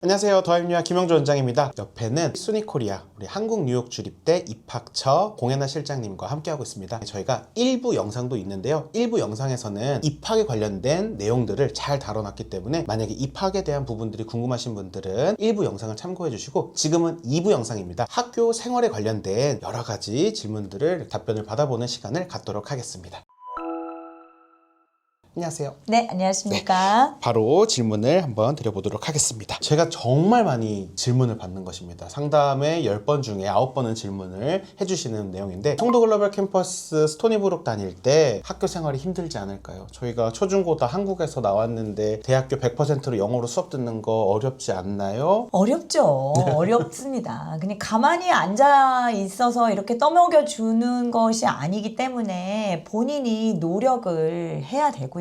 안녕하세요. 더입니아 김영조 원장입니다. 옆에는 순이코리아 우리 한국뉴욕주립대 입학처 공예나 실장님과 함께하고 있습니다. 저희가 일부 영상도 있는데요. 일부 영상에서는 입학에 관련된 내용들을 잘 다뤄놨기 때문에 만약에 입학에 대한 부분들이 궁금하신 분들은 일부 영상을 참고해 주시고, 지금은 2부 영상입니다. 학교 생활에 관련된 여러 가지 질문들을 답변을 받아보는 시간을 갖도록 하겠습니다. 안녕하세요. 네, 안녕하십니까. 바로 질문을 한번 드려보도록 하겠습니다. 제가 정말 많이 질문을 받는 것입니다. 상담의 10번 중에 9번은 질문을 해주시는 내용인데, 청도 글로벌 캠퍼스 스토니브룩 다닐 때 학교 생활이 힘들지 않을까요? 저희가 초중고 다 한국에서 나왔는데 대학교 100%로 영어로 수업 듣는 거 어렵지 않나요? 어렵죠. 어렵습니다. 그냥 가만히 앉아 있어서 이렇게 떠먹여 주는 것이 아니기 때문에 본인이 노력을 해야 되고요.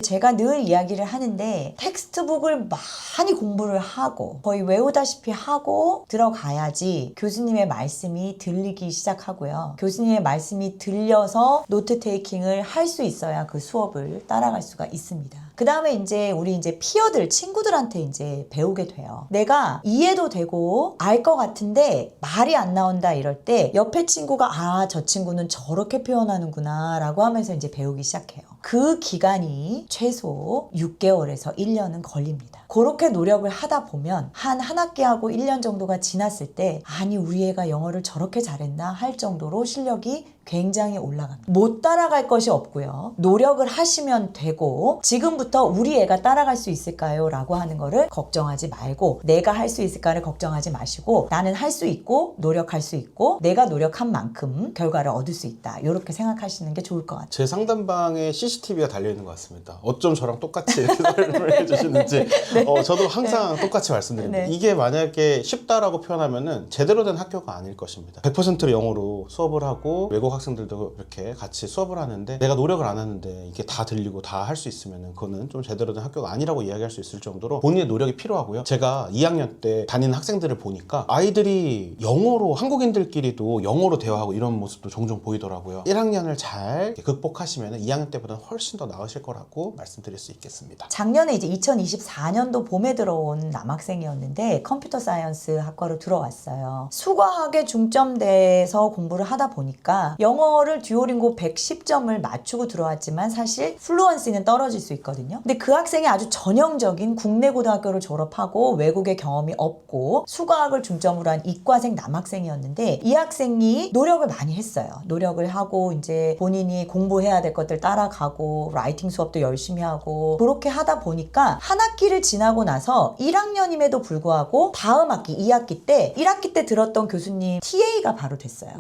제가 늘 이야기를 하는데, 텍스트북을 많이 공부를 하고 거의 외우다시피 하고 들어가야지 교수님의 말씀이 들리기 시작하고요. 교수님의 말씀이 들려서 노트 테이킹을 할 수 있어야 그 수업을 따라갈 수가 있습니다. 그 다음에 우리 피어들, 친구들한테 배우게 돼요. 내가 이해도 되고 알 것 같은데 말이 안 나온다 이럴 때 옆에 친구가 저 친구는 저렇게 표현하는구나 라고 하면서 배우기 시작해요. 그 기간이 최소 6개월에서 1년은 걸립니다. 그렇게 노력을 하다 보면 한 학기하고 1년 정도가 지났을 때, 아니 우리 애가 영어를 저렇게 잘했나 할 정도로 실력이 굉장히 올라갑니다. 못 따라갈 것이 없고요. 노력을 하시면 되고, 지금부터 우리 애가 따라갈 수 있을까요? 라고 하는 거를 걱정하지 말고, 내가 할 수 있을까를 걱정하지 마시고, 나는 할 수 있고 노력할 수 있고 내가 노력한 만큼 결과를 얻을 수 있다. 이렇게 생각하시는 게 좋을 것 같아요. 제 상담방에 CCTV가 달려있는 것 같습니다. 어쩜 저랑 똑같이 이렇게 설명을 해주시는지. 네. 저도 항상 똑같이 말씀드립니다. 네. 이게 만약에 쉽다라고 표현하면은 제대로 된 학교가 아닐 것입니다. 100%로 영어로 수업을 하고 외국 학생들도 이렇게 같이 수업을 하는데, 내가 노력을 안 하는데 이게 다 들리고 다 할 수 있으면은 그거는 좀 제대로 된 학교가 아니라고 이야기할 수 있을 정도로 본인의 노력이 필요하고요. 제가 2학년 때 다니는 학생들을 보니까 아이들이 영어로, 한국인들끼리도 영어로 대화하고 이런 모습도 종종 보이더라고요. 1학년을 잘 극복하시면 2학년 때보다 훨씬 더 나으실 거라고 말씀드릴 수 있겠습니다. 작년에 2024년도 봄에 들어온 남학생이었는데 컴퓨터 사이언스 학과로 들어왔어요. 수과학에 중점돼서 공부를 하다 보니까 영어를 듀오링고 110점을 맞추고 들어왔지만 사실 플루언시는 떨어질 수 있거든요. 근데 그 학생이 아주 전형적인 국내 고등학교를 졸업하고 외국의 경험이 없고 수과학을 중점으로 한 이과생 남학생이었는데, 이 학생이 노력을 많이 했어요. 노력을 하고 본인이 공부해야 될 것들 따라가고 라이팅 수업도 열심히 하고, 그렇게 하다 보니까 한 학기를 지나고 나서 1학년임에도 불구하고 다음 학기 2학기 때 1학기 때 들었던 교수님 TA가 바로 됐어요.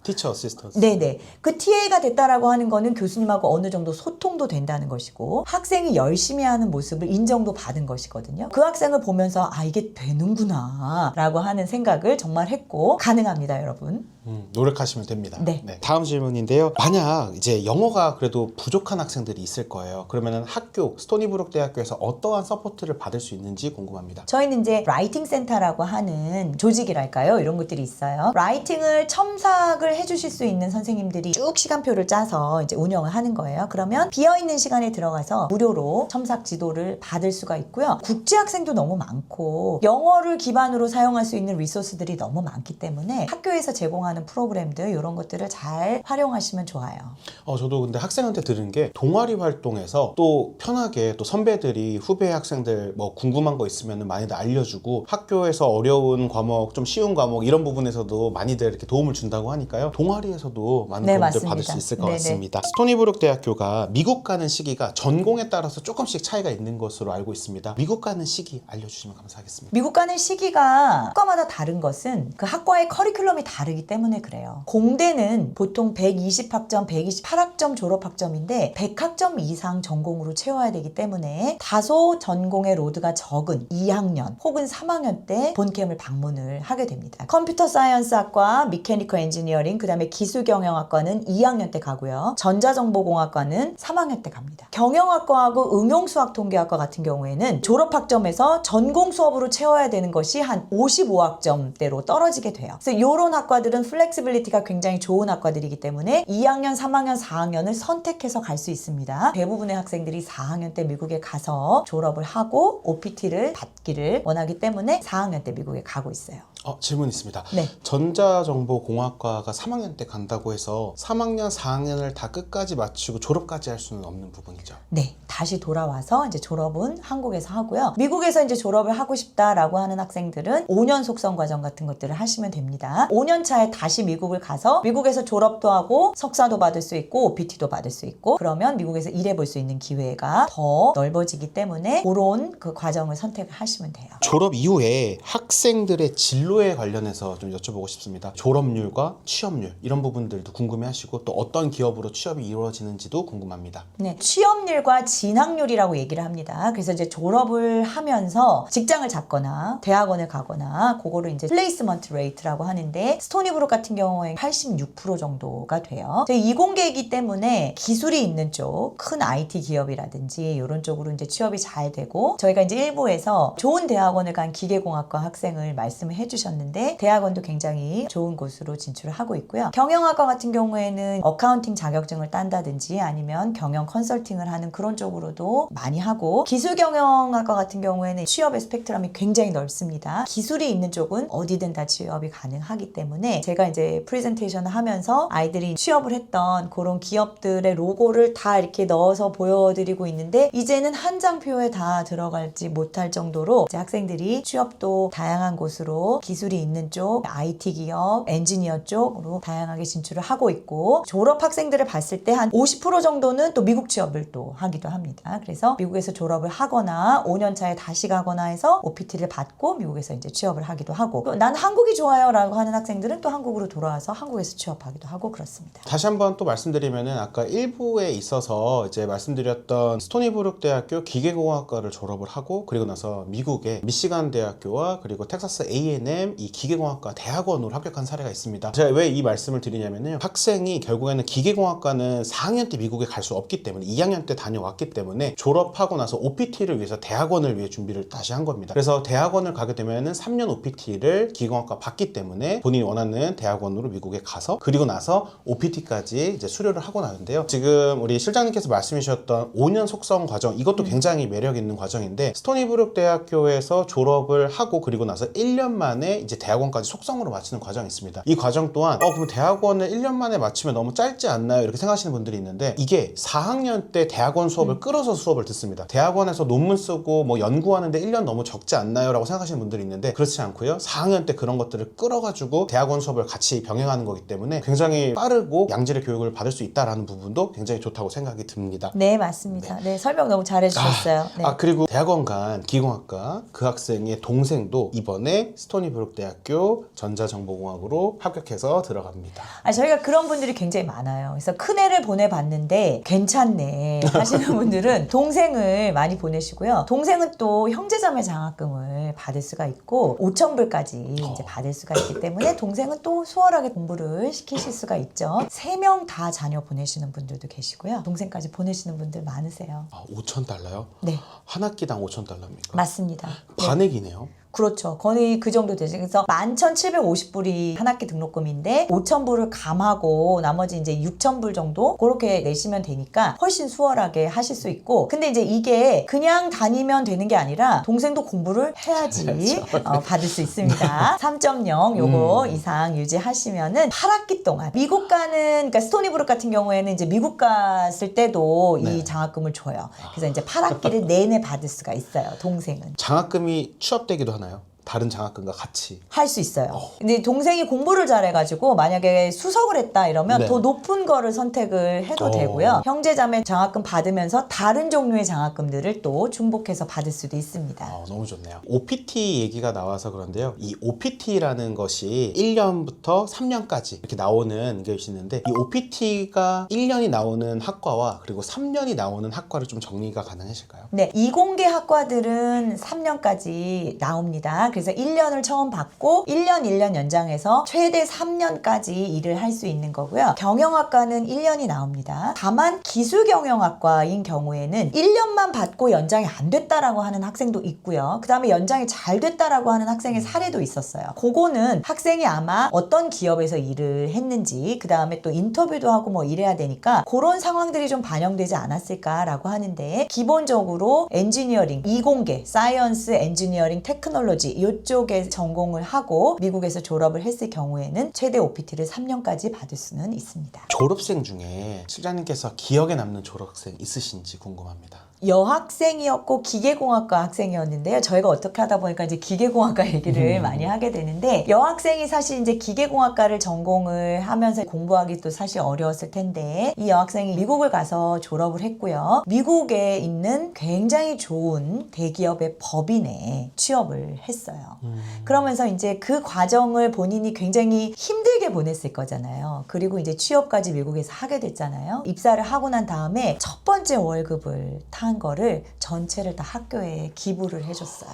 티처 어시스턴트. 네네. 그 TA가 됐다라고 하는 거는 교수님하고 어느 정도 소통도 된다는 것이고, 학생이 열심히 하는 모습을 인정도 받은 것이거든요. 그 학생을 보면서 이게 되는구나 라고 하는 생각을 정말 했고, 가능합니다, 여러분. 노력하시면 됩니다. 네. 다음 질문인데요. 만약 영어가 그래도 부족한 학생들이 있을 거예요. 그러면 학교, 스토니브룩 대학교에서 어떠한 서포트를 받을 수 있는지 궁금합니다. 저희는 라이팅 센터라고 하는 조직이랄까요? 이런 것들이 있어요. 라이팅을 첨삭을 해주실 수 있는 선생님들이 쭉 시간표를 짜서 운영을 하는 거예요. 그러면 비어있는 시간에 들어가서 무료로 첨삭 지도를 받을 수가 있고요. 국제 학생도 너무 많고 영어를 기반으로 사용할 수 있는 리소스들이 너무 많기 때문에 학교에서 제공하는 프로그램들, 이런 것들을 잘 활용하시면 좋아요. 저도 근데 학생한테 들은 게, 동아리 활동에서 또 편하게 또 선배들이 후배 학생들 뭐 궁금한 거 있으면 많이들 알려주고, 학교에서 어려운 과목, 좀 쉬운 과목 이런 부분에서도 많이들 이렇게 도움을 준다고 하니까요. 동아리에서도 많은 도움을 맞습니다. 받을 수 있을 것 네네. 같습니다. 스토니브룩 대학교가 미국 가는 시기가 전공에 따라서 조금씩 차이가 있는 것으로 알고 있습니다. 미국 가는 시기 알려주시면 감사하겠습니다. 미국 가는 시기가 학과마다 다른 것은 그 학과의 커리큘럼이 다르기 때문에 그래요. 공대는 보통 120학점, 128학점 졸업학점인데 100학점 이상 전공으로 채워야 되기 때문에 다소 전공의 로드가 적은 2학년 혹은 3학년 때 본캠을 방문을 하게 됩니다. 컴퓨터 사이언스 학과, 미케니컬 엔지니어링, 그 다음에 기술경영학과는 2학년 때 가고요. 전자정보공학과는 3학년 때 갑니다. 경영학과하고 응용수학통계학과 같은 경우에는 졸업학점에서 전공 수업으로 채워야 되는 것이 한 55학점대로 떨어지게 돼요. 그래서 이런 학과들은 플렉시빌리티가 굉장히 좋은 학과들이기 때문에 2학년, 3학년, 4학년을 선택해서 갈 수 있습니다. 대부분의 학생들이 4학년 때 미국에 가서 졸업을 하고 OPT를 받기를 원하기 때문에 4학년 때 미국에 가고 있어요. 질문 있습니다. 네. 전자정보공학과가 3학년 때 간다고 해서 3학년, 4학년을 다 끝까지 마치고 졸업까지 할 수는 없는 부분이죠. 네, 다시 돌아와서 이제 졸업은 한국에서 하고요. 미국에서 이제 졸업을 하고 싶다라고 하는 학생들은 5년 속성 과정 같은 것들을 하시면 됩니다. 5년 차에 다시 미국을 가서 미국에서 졸업도 하고 석사도 받을 수 있고 OPT도 받을 수 있고 그러면 미국에서 일해볼 수 있는 기회가 더 넓어지기 때문에 그런 그 과정을 선택을 하시면 돼요. 졸업 이후에 학생들의 진로에 관련해서 좀 여쭤보고 싶습니다. 졸업률과 취업률 이런 부분들도 궁금해하시고 또 어떤 기업으로 취업이 이루어지는지도 궁금합니다. 네, 취업률과 진학률이라고 얘기를 합니다. 그래서 이제 졸업을 하면서 직장을 잡거나 대학원을 가거나 그거를 이제 플레이스먼트 레이트라고 하는데 스토니브룩 같은 경우에 86% 정도가 돼요. 저희 이공계이기 때문에 기술이 있는 쪽 큰 IT 기업이라든지 이런 쪽으로 이제 취업이 잘 되고 저희가 이제 일부에서 좋은 대학원을 간 기계공학과 학생을 말씀을 해주셨는데 대학원도 굉장히 좋은 곳으로 진출을 하고 있고요. 경영학과 같은 경우에는 어카운팅 자격증을 딴다든지 아니면 경영 컨설팅을 하는 그런 쪽으로도 많이 하고 기술경영학과 같은 경우에는 취업의 스펙트럼이 굉장히 넓습니다. 기술이 있는 쪽은 어디든 다 취업이 가능하기 때문에 제가 이제 프레젠테이션을 하면서 아이들이 취업을 했던 그런 기업들의 로고를 다 이렇게 넣어서 보여드리고 있는데 이제는 한 장표에 다 들어갈지 못할 정도로 이제 학생들이 취업도 다양한 곳으로 기술이 있는 쪽, IT 기업, 엔지니어 쪽으로 다양하게 진출을 하고 있고 졸업 학생들을 봤을 때 한 50% 정도는 또 미국 취업을 또 하기도 합니다. 그래서 미국에서 졸업을 하거나 5년 차에 다시 가거나 해서 OPT를 받고 미국에서 이제 취업을 하기도 하고 또 난 한국이 좋아요 라고 하는 학생들은 또 한국으로 돌아와서 한국에서 취업하기도 하고 그렇습니다. 다시 한번 또 말씀드리면은 아까 1부에 있어서 이제 말씀드렸던 스토니브룩 대학교 기계공학과를 졸업을 하고 그리고 나서 미국의 미시간 대학교와 그리고 텍사스 A&M 이 기계공학과 대학원으로 합격한 사례가 있습니다. 제가 왜 이 말씀을 드리냐면요. 학생이 결국에는 기계공학과는 4학년 때 미국에 갈 수 없기 때문에 2학년 때 다녀왔기 때문에 졸업하고 나서 OPT를 위해서 대학원을 위해 준비를 다시 한 겁니다. 그래서 대학원을 가게 되면은 3년 OPT를 기계공학과 받기 때문에 본인이 원하는 대학원으로 미국에 가서 그리고 나서 OPT까지 이제 수료를 하고 나는데요. 지금 우리 실장님께서 말씀해 주셨던 5년 속성 과정 이것도 굉장히 매력 있는 과정인데 스토니브룩 대학교에서 졸업을 하고 그리고 나서 1년 만에 이제 대학원까지 속성으로 마치는 과정이 있습니다. 이 과정 또한 그럼 대학원을 1년 만에 마치면 너무 짧지 않나요? 이렇게 생각하시는 분들이 있는데 이게 4학년 때 대학원 수업을 끌어서 수업을 듣습니다. 대학원에서 논문 쓰고 뭐 연구하는데 1년 너무 적지 않나요? 라고 생각하시는 분들이 있는데 그렇지 않고요. 4학년 때 그런 것들을 끌어가지고 대학원 수업을 같이 병행하는 거기 때문에 굉장히 빠르고 양질의 교육을 받을 수 있다는 부분도 굉장히 좋다고 생각이 듭니다. 네, 맞습니다. 네, 설명 너무 잘해주셨어요. 네. 그리고 대학원 간 기공학과 그 학생의 동생도 이번에 스토니브룩 대학교 전자정보공학으로 합격해서 들어갑니다. 저희가 그런 분들이 굉장히 많아요. 그래서 큰애를 보내봤는데 괜찮네 하시는 분들은 동생을 많이 보내시고요. 동생은 또 형제자매 장학금을 받을 수가 있고 5,000불까지 이제 받을 수가 있기 때문에 동생은 또 수월하게 공부를 시키실 수가 있죠. 3명 다 자녀 보내시는 분들도 계시고요. 동생까지 보내시는 분들 많으세요. 5,000달러요? 네. 한 학기당 5,000달러입니까? 맞습니다. 네. 반액이네요. 그렇죠. 거의 그 정도 되죠. 그래서 11,750불이 한 학기 등록금인데 5,000불을 감하고 나머지 이제 6,000불 정도 그렇게 내시면 되니까 훨씬 수월하게 하실 수 있고 근데 이제 이게 그냥 다니면 되는 게 아니라 동생도 공부를 해야지 받을 수 있습니다. 3.0 요거 이상 유지하시면은 8학기 동안 미국 가는 그러니까 스토니브룩 같은 경우에는 이제 미국 갔을 때도 이 장학금을 줘요. 그래서 이제 8학기를 내내 받을 수가 있어요. 동생은. 장학금이 취업되기도 하나요? 다른 장학금과 같이 할 수 있어요. 근데 동생이 공부를 잘해가지고 만약에 수석을 했다 이러면 더 높은 거를 선택을 해도 되고요. 형제자매 장학금 받으면서 다른 종류의 장학금들을 또 중복해서 받을 수도 있습니다. 너무 좋네요. OPT 얘기가 나와서 그런데요. 이 OPT라는 것이 1년부터 3년까지 이렇게 나오는 것이 있는데 이 OPT가 1년이 나오는 학과와 그리고 3년이 나오는 학과를 좀 정리가 가능하실까요? 네, 이공계 학과들은 3년까지 나옵니다. 그래서 1년을 처음 받고 1년 연장해서 최대 3년까지 일을 할 수 있는 거고요. 경영학과는 1년이 나옵니다. 다만 기술경영학과인 경우에는 1년만 받고 연장이 안 됐다라고 하는 학생도 있고요. 그 다음에 연장이 잘 됐다라고 하는 학생의 사례도 있었어요. 그거는 학생이 아마 어떤 기업에서 일을 했는지 그 다음에 또 인터뷰도 하고 뭐 이래야 되니까 그런 상황들이 좀 반영되지 않았을까라고 하는데, 기본적으로 엔지니어링, 이공계, 사이언스, 엔지니어링, 테크놀로지 이쪽에 전공을 하고 미국에서 졸업을 했을 경우에는 최대 OPT를 3년까지 받을 수는 있습니다. 졸업생 중에 실장님께서 기억에 남는 졸업생 있으신지 궁금합니다. 여학생이었고 기계공학과 학생이었는데요. 저희가 어떻게 하다 보니까 이제 기계공학과 얘기를 많이 하게 되는데, 여학생이 사실 이제 기계공학과를 전공을 하면서 공부하기도 사실 어려웠을 텐데, 이 여학생이 미국을 가서 졸업을 했고요. 미국에 있는 굉장히 좋은 대기업의 법인에 취업을 했어요. 그러면서 이제 그 과정을 본인이 굉장히 힘들게 보냈을 거잖아요. 그리고 이제 취업까지 미국에서 하게 됐잖아요. 입사를 하고 난 다음에 첫 번째 월급을 한 거를 전체를 다 학교에 기부를 해줬어요.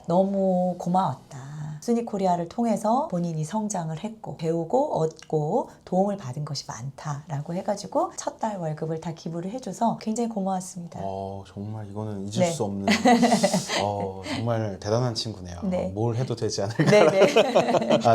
너무 고마웠다. 스니코리아를 통해서 본인이 성장을 했고 배우고 얻고 도움을 받은 것이 많다라고 해가지고 첫 달 월급을 다 기부를 해줘서 굉장히 고마웠습니다. 정말 이거는 잊을 네. 수 없는 정말 대단한 친구네요. 네. 뭘 해도 되지 않을까. 네네.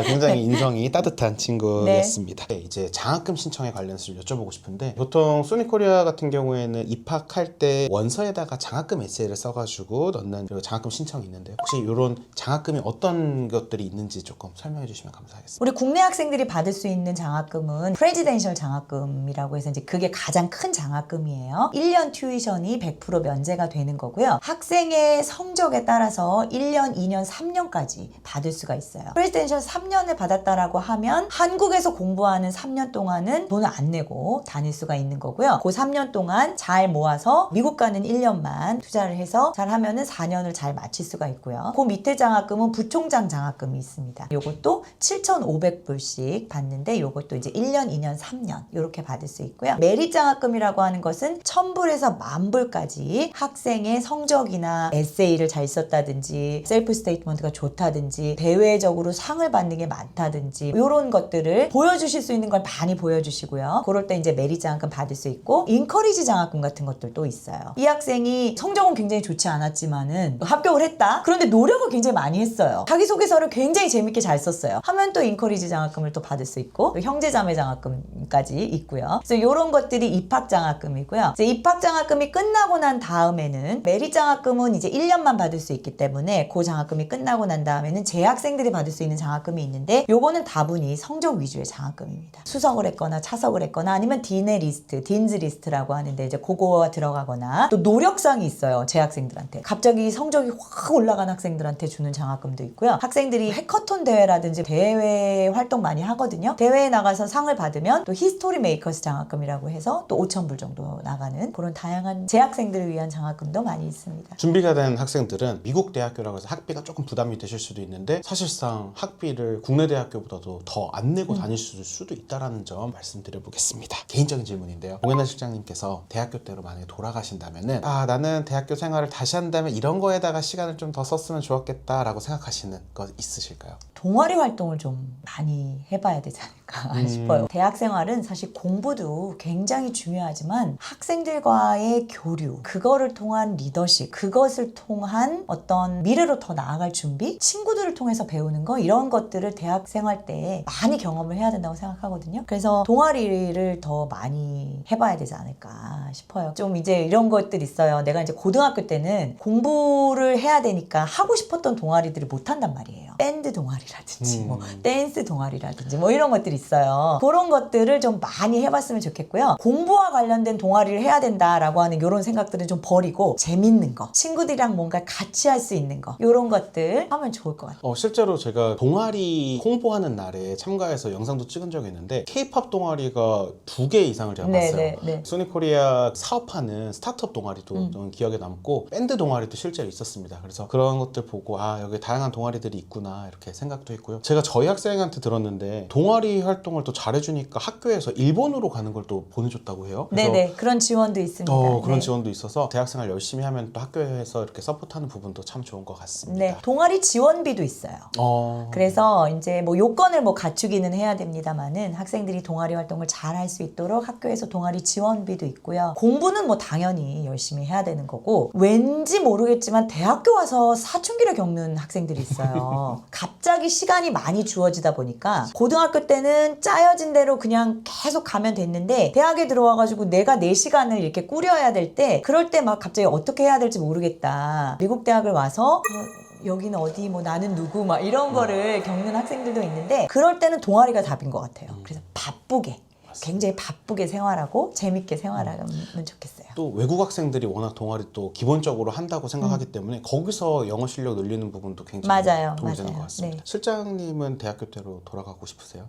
굉장히 인성이 따뜻한 친구였습니다. 네, 이제 장학금 신청에 관련해서 좀 여쭤보고 싶은데, 보통 소니코리아 같은 경우에는 입학할 때 원서에다가 장학금 에세이를 써가지고 넣는 장학금 신청이 있는데, 혹시 이런 장학금이 어떤 것들이 있는지 조금 설명해 주시면 감사하겠습니다. 우리 국내 학생들이 받을 수 있는 장학금은 프레지덴셜 장학금이라고 해서 이제 그게 가장 큰 장학금이에요. 1년 튜이션이 100% 면제가 되는 거고요. 학생의 성적에 따라서 1년, 2년, 3년까지 받을 수가 있어요. 프레지덴셜 3년을 받았다라고 하면 한국에서 공부하는 3년 동안은 돈을 안 내고 다닐 수가 있는 거고요. 그 3년 동안 잘 모아서 미국 가는 1년만 투자를 해서 잘 하면은 4년을 잘 마칠 수가 있고요. 그 밑에 장학금은 부총장 장학금이 있습니다. 요것도 7,500불씩 받는데, 요것도 이제 1년, 2년, 3년 이렇게 받을 수 있고요. 메릿 장학금이라고 하는 것은 1,000불에서 10,000불까지 학생의 성적이나 에세이를 잘 썼다든지 셀프 스테이트먼트가 좋다든지 대외적으로 상을 받는 게 많다든지 이런 것들을 보여주실 수 있는 걸 많이 보여주시고요. 그럴 때 이제 메릿 장학금 받을 수 있고, 인커리지 장학금 같은 것들도 있어요. 이 학생이 성적은 굉장히 좋지 않았지만은 합격을 했다? 그런데 노력을 굉장히 많이 했어요. 자기소개서를 굉장히 재밌게 잘 썼어요. 하면 또 인커리지 장학금을 또 받을 수 있고, 또 형제자매 장학금까지 있고요. 그래서 이런 것들이 입학 장학금이고요. 이제 입학 장학금이 끝나고 난 다음에는 메릿 장학금은 이제 1년만 받을 수 있기 때문에 그 장학금이 끝나고 난 다음에는 재학생들이 받을 수 있는 장학금이 있는데, 요거는 다분히 성적 위주의 장학금입니다. 수석을 했거나 차석을 했거나 아니면 딘의 리스트, 딘즈 리스트라고 하는데 이제 그거가 들어가거나, 또 노력상이 있어요. 재학생들한테 갑자기 성적이 확 올라간 학생들한테 주는 장학금도 있고요. 학생들이 해커톤 대회라든지 대회 활동 많이 하거든요. 대회에 나가서 상을 받으면 또 히스토리 메이커스 장학금이라고 해서 또 5,000불 정도 나가는 그런 다양한 재학생들을 위한 장학금도 많이 있습니다. 준비가 된 학생들은 미국 대학교라고 해서 학비가 조금 부담이 되실 수도 있는데, 사실상 학비를 국내 대학교보다도 더 안 내고 다니실 수도 있다는 점 말씀드려 보겠습니다. 개인적인 질문인데요. 공연한 실장님께서 대학교 때로 만약에 돌아가신다면은, 나는 대학교 생활을 다시 한다면 이런 거에다가 시간을 좀 더 썼으면 좋았겠다라고 생각하시는 거 있으실까요? 동아리 활동을 좀 많이 해봐야 되지 않을까 싶어요. 대학 생활은 사실 공부도 굉장히 중요하지만 학생들과의 교류, 그거를 통한 리더십, 그것을 통한 어떤 미래로 더 나아갈 준비, 친구들을 통해서 배우는 거, 이런 것들을 대학 생활 때 많이 경험을 해야 된다고 생각하거든요. 그래서 동아리를 더 많이 해봐야 되지 않을까 싶어요. 좀 이제 이런 것들 있어요. 내가 이제 고등학교 때는 공부를 해야 되니까 하고 싶었던 동아리들을 못 한단 말이에요. 밴드 동아리라든지 뭐 댄스 동아리라든지 뭐 이런 것들이 있어요. 그런 것들을 좀 많이 해봤으면 좋겠고요. 공부와 관련된 동아리를 해야 된다라고 하는 이런 생각들은 좀 버리고, 재밌는 거, 친구들이랑 뭔가 같이 할 수 있는 거, 이런 것들 하면 좋을 것 같아요. 실제로 제가 동아리 홍보하는 날에 참가해서 영상도 찍은 적이 있는데, K-POP 동아리가 2개 이상을 제가 봤어요. 소니코리아 사업하는 스타트업 동아리도 좀 기억에 남고, 밴드 동아리도 실제로 있었습니다. 그래서 그런 것들 보고 여기 다양한 동아리들이 있구나 있구나 이렇게 생각도 했고요. 제가 저희 학생한테 들었는데 동아리 활동을 또 잘해주니까 학교에서 일본으로 가는 걸 또 보내줬다고 해요. 그래서 네네, 그런 지원도 있습니다. 그런 네. 지원도 있어서 대학생활 열심히 하면 또 학교에서 이렇게 서포트하는 부분도 참 좋은 것 같습니다. 네, 동아리 지원비도 있어요. 그래서 이제 뭐 요건을 뭐 갖추기는 해야 됩니다만은 학생들이 동아리 활동을 잘 할 수 있도록 학교에서 동아리 지원비도 있고요. 공부는 뭐 당연히 열심히 해야 되는 거고, 왠지 모르겠지만 대학교 와서 사춘기를 겪는 학생들이 있어요. 갑자기 시간이 많이 주어지다 보니까 고등학교 때는 짜여진 대로 그냥 계속 가면 됐는데 대학에 들어와가지고 내가 내 시간을 이렇게 꾸려야 될 때, 그럴 때 막 갑자기 어떻게 해야 될지 모르겠다. 미국 대학을 와서 여기는 어디, 뭐 나는 누구, 막 이런 거를 겪는 학생들도 있는데, 그럴 때는 동아리가 답인 것 같아요. 그래서 바쁘게, 굉장히 바쁘게 생활하고 재밌게 생활하면 좋겠어요. 또 외국 학생들이 워낙 동아리 또 기본적으로 한다고 생각하기 때문에 거기서 영어 실력 늘리는 부분도 굉장히 맞아요. 도움이 되는 맞아요. 것 같습니다. 네. 실장님은 대학교 때로 돌아가고 싶으세요?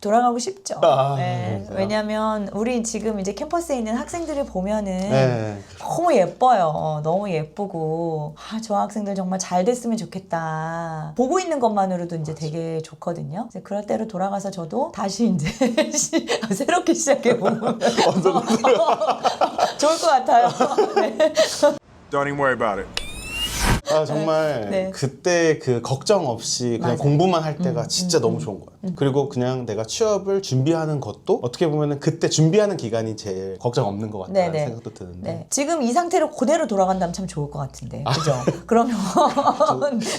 돌아가고 싶죠. 네. 그러세요? 왜냐면 우리 지금 이제 캠퍼스에 있는 학생들을 보면은 네. 너무 예뻐요. 너무 예쁘고, 저 학생들 정말 잘 됐으면 좋겠다. 보고 있는 것만으로도 이제 되게 좋거든요. 이제 그럴 때로 돌아가서 저도 다시 이제 새롭게 시작해보면 좋을 것 같아요. 네. Don't even worry about it. 정말 네. 그때 그 걱정 없이 그냥 맞아요. 공부만 할 때가 진짜 너무 좋은 거예요. 그리고 그냥 내가 취업을 준비하는 것도 어떻게 보면은 그때 준비하는 기간이 제일 걱정 없는 것 같다는 네네. 생각도 드는데 네. 지금 이 상태로 그대로 돌아간다면 참 좋을 것 같은데. 그죠? 그러면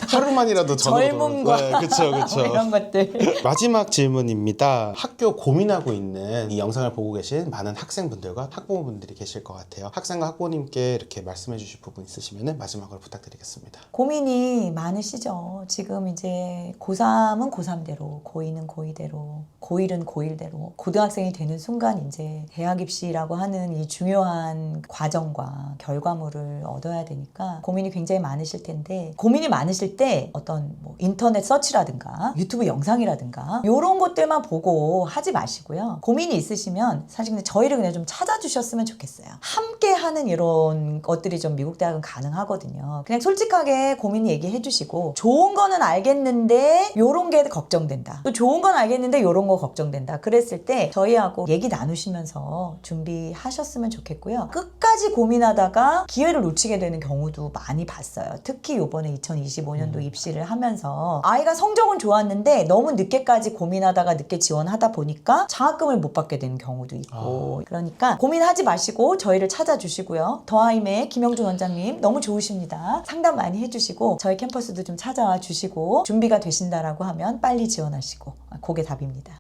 하루만이라도 젊음과 그쵸. 이런 것들. 마지막 질문입니다. 학교 고민하고 있는 이 영상을 보고 계신 많은 학생분들과 학부모분들이 계실 것 같아요. 학생과 학부모님께 이렇게 말씀해 주실 부분 있으시면 마지막으로 부탁드리겠습니다. 고민이 많으시죠. 지금 이제 고3은 고3대로, 고2는 고2대로, 고1은 고1대로, 고등학생이 되는 순간 이제 대학 입시라고 하는 이 중요한 과정과 결과물을 얻어야 되니까 고민이 굉장히 많으실 텐데, 고민이 많으실 때 어떤 뭐 인터넷 서치라든가 유튜브 영상이라든가 이런 것들만 보고 하지 마시고요. 고민이 있으시면 사실 근데 저희를 그냥 좀 찾아주셨으면 좋겠어요. 함께 하는 이런 것들이 좀 미국 대학은 가능하거든요. 그냥 솔직하게 고민 얘기해 주시고, 좋은 거는 알겠는데 요런 게 걱정된다, 또 좋은 건 알겠는데 요런 거 걱정된다, 그랬을 때 저희하고 얘기 나누시면서 준비하셨으면 좋겠고요. 끝까지 고민하다가 기회를 놓치게 되는 경우도 많이 봤어요. 특히 요번에 2025년도 입시를 하면서 아이가 성적은 좋았는데 너무 늦게까지 고민하다가 늦게 지원하다 보니까 장학금을 못 받게 되는 경우도 있고. 그러니까 고민하지 마시고 저희를 찾아주시고요. 더하임의 김영준 원장님 너무 좋으십니다. 상담 많이 해주시고 저희 캠퍼스도 좀 찾아와 주시고, 준비가 되신다라고 하면 빨리 지원하시고, 그게 답입니다.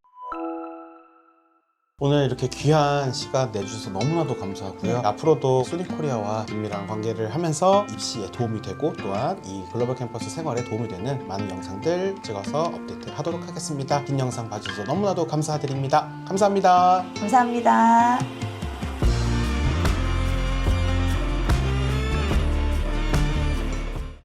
오늘 이렇게 귀한 시간 내주셔서 너무나도 감사하고요. 앞으로도 수니코리아와 긴밀한 관계를 하면서 입시에 도움이 되고 또한 이 글로벌 캠퍼스 생활에 도움이 되는 많은 영상들 찍어서 업데이트 하도록 하겠습니다. 긴 영상 봐주셔서 너무나도 감사드립니다. 감사합니다. 감사합니다.